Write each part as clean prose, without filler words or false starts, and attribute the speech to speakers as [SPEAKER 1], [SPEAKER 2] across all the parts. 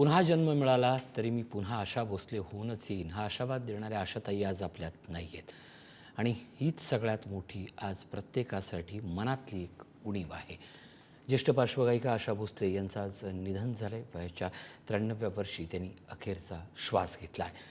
[SPEAKER 1] पुन्हा जन्म मिळाला तरी मी पुन्हा आशा भोसले होऊनच येईन हा आशावाद देणाऱ्या आशाताई आज आपल्यात नाही आहेत. आणि हीच सगळ्यात मोठी आज प्रत्येकासाठी मनातली एक उणीव आहे. ज्येष्ठ पार्श्वगायिका आशा भोसले यांचं आज निधन झालंय. वयाच्या 93व्या वर्षी त्यांनी अखेरचा श्वास घेतला आहे.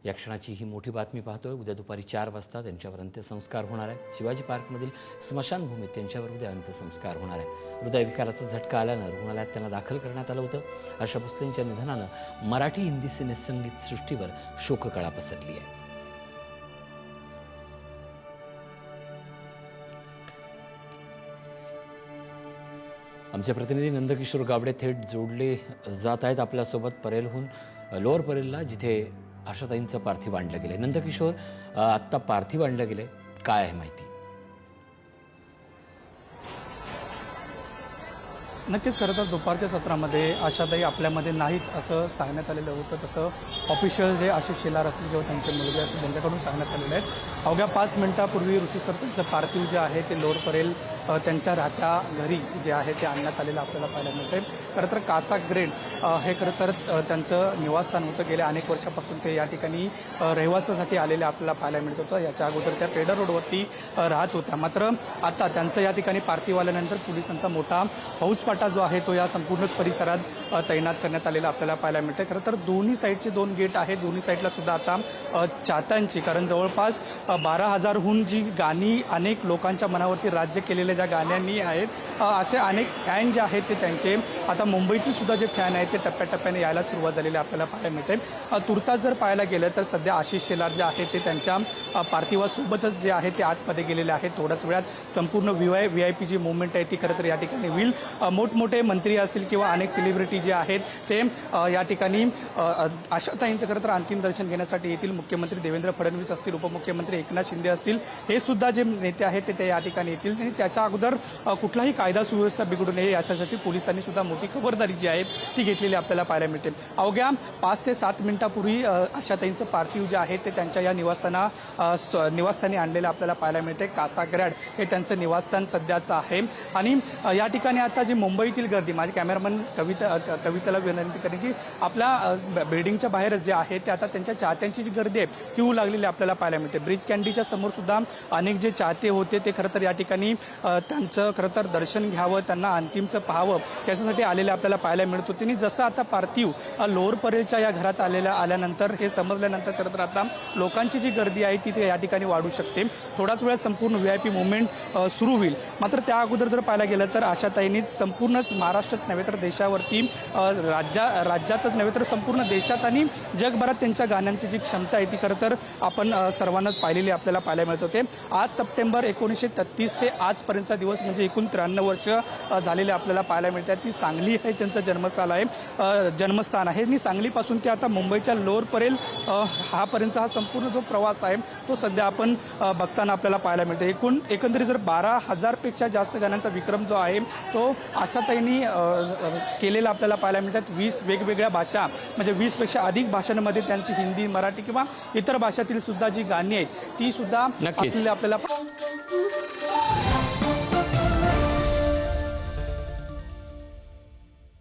[SPEAKER 1] या क्षणाची ही मोठी बातमी पाहतोय. उद्या दुपारी 4 वाजता त्यांच्यावर अंत्यसंस्कार होणार आहे. शिवाजी पार्कमधील स्मशानभूमीत त्यांच्यावर उद्या अंत्यसंस्कार होणार आहेत. हृदयविकाराचा झटका आल्यानं रुग्णालयात त्यांना दाखल करण्यात आलं होतं. आशा भोसलेंच्या निधनानं मराठी हिंदी सिनेसंगीत सृष्टीवर शोककळा पसरली आहे. आमचे प्रतिनिधी नंदकिशोर गावडे थेट जोडले जात आहेत आपल्यासोबत परेलहून. लोअर परेलला जिथे आशाताईंचं पार्थिव आणलं गेलं. नंदकिशोर, आत्ता पार्थिव आणलं गेलं, काय आहे माहिती?
[SPEAKER 2] नक्कीच खरं तर दुपारच्या सत्रामध्ये आशाताई आपल्यामध्ये नाहीत असं सांगण्यात आलेलं होतं. तसं ऑफिशियल जे आशिष शेलार असतील किंवा त्यांचे मुलगे असतील त्यांच्याकडून सांगण्यात आलेलं आहे. अवघ्या 5 मिनिटापूर्वी ऋषी सर त्यांचं पार्थिव जे आहे ते लोअर परेल त्यांच्या राहत्या घरी जे आहे ते आणण्यात आलेलं आपल्याला पाहायला मिळते. खरं तर कासा ग्रेड हे खरं तर त्यांचं निवासस्थान होतं. गेल्या अनेक वर्षापासून ते या ठिकाणी रहिवासासाठी आलेले आपल्याला पाहायला मिळत होतं. याच्या अगोदर त्या पेडर रोडवरती राहत होत्या. मात्र आता त्यांचं या ठिकाणी पार्थिव आल्यानंतर पोलिसांचा मोठा फौजफाटा जो आहे तो या संपूर्ण परिसरात तैनात करण्यात आलेला आपल्याला पाहायला मिळते. खरं तर दोन्ही साईडचे 2 गेट आहेत. दोन्ही साईडला सुद्धा आता चाहत्यांची, कारण जवळपास 12,000हून जी गाणी अनेक लोकांच्या मनावरती राज्य केलेल्या ज्या गाण्यांनी आहेत, असे अनेक फॅन जे आहेत ते त्यांचे आता मुंबईतील सुद्धा जे फॅन आहेत ते टप्प्याटप्प्याने यायला सुरुवात झालेली आपल्याला पाहायला मिळते. तुर्तास जर पाहायला गेलं तर सध्या आशिष शेलार जे आहेत ते त्यांच्या पार्थिवासोबतच जे आहे ते आतमध्ये गेलेले आहेत. थोड्याच वेळात संपूर्ण VIP जी मुवमेंट आहे ती खरं तर या ठिकाणी होईल. मोठमोठे मंत्री असतील किंवा अनेक सेलिब्रिटी जे आहेत ते या ठिकाणी आशाताईंचं खरं तर अंतिम दर्शन घेण्यासाठी येतील. मुख्यमंत्री देवेंद्र फडणवीस असतील, उपमुख्यमंत्री एकनाथ शिंदे असतील, हे सुद्धा जे नेते आहेत ते या ठिकाणी येतील. आणि त्याच्या अगोदर कुठलाही कायदा सुव्यवस्था बिघडू नये यासाठी पोलिसांनी सुद्धा मोठी खबरदारी जी आहे ती घेतलेली आपल्याला पाहायला मिळते. अवघ्या 5 ते 7 मिनिटापूर्वी आशाताईंचं पार्थिव जे आहे ते त्यांच्या या निवासस्थानी आणलेलं आपल्याला पाहायला मिळते. कासाग्रॅड हे त्यांचं निवासस्थान सध्याचं आहे. आणि या ठिकाणी आता जी मुंबईतील गर्दी, माझे कॅमेरामन कविताला विनंती करेन की आपल्या बिल्डिंगच्या बाहेर जे आहे ते आता त्यांच्या चाहत्यांची जी गर्दी आहे ती होऊ लागलेली आपल्याला पाहायला मिळते. ब्रिज कँडीच्या समोर सुद्धा अनेक जे चाहते होते ते खरं तर या ठिकाणी त्यांचं खरं तर दर्शन घ्यावं, त्यांना अंतिमचं पाहावं त्याच्यासाठी आलेले आपल्याला पाहायला मिळत होते. आणि जसं आता पार्थिव लोअर परेलच्या या घरात आल्यानंतर हे समजल्यानंतर खरं तर आता लोकांची जी गर्दी आहे ती या ठिकाणी वाढू शकते. थोड्याच वेळात संपूर्ण VIP मुवमेंट सुरू होईल. मात्र त्या अगोदर जर पाहायला गेलं तर आशाताईंनीच संपूर्णच महाराष्ट्रच नव्हे तर देशावरती, राज्यातच नव्हे तर संपूर्ण देशात आणि जगभरात त्यांच्या गाण्यांची जी क्षमता आहे ती खरं तर आपण सर्वांनाच पाहिलेली आपल्याला पाहायला मिळत होते. आज सप्टेंबर 1933 ते आजपर्यंतचा दिवस म्हणजे एकूण 93 वर्ष झालेले आपल्याला पाहायला मिळतात. ती सांगली आहे त्यांचं जन्मस्थान आहे. आणि सांगलीपासून ते आता मुंबईच्या लोअर परेल हापर्यंतचा हा संपूर्ण जो प्रवास आहे तो सध्या आपण बघताना आपल्याला पाहायला मिळते. एकंदरीत जर 12,000पेक्षा जास्त गाण्यांचा विक्रम जो आहे तो आशाताईंनी केलेला आपल्याला पाहायला मिळतात. 20 वेगवेगळ्या भाषा म्हणजे 20पेक्षा अधिक भाषांमध्ये त्यांची हिंदी, मराठी किंवा इतर भाषातील सुद्धा जी गाणी आहेत ती सुद्धा आपल्याला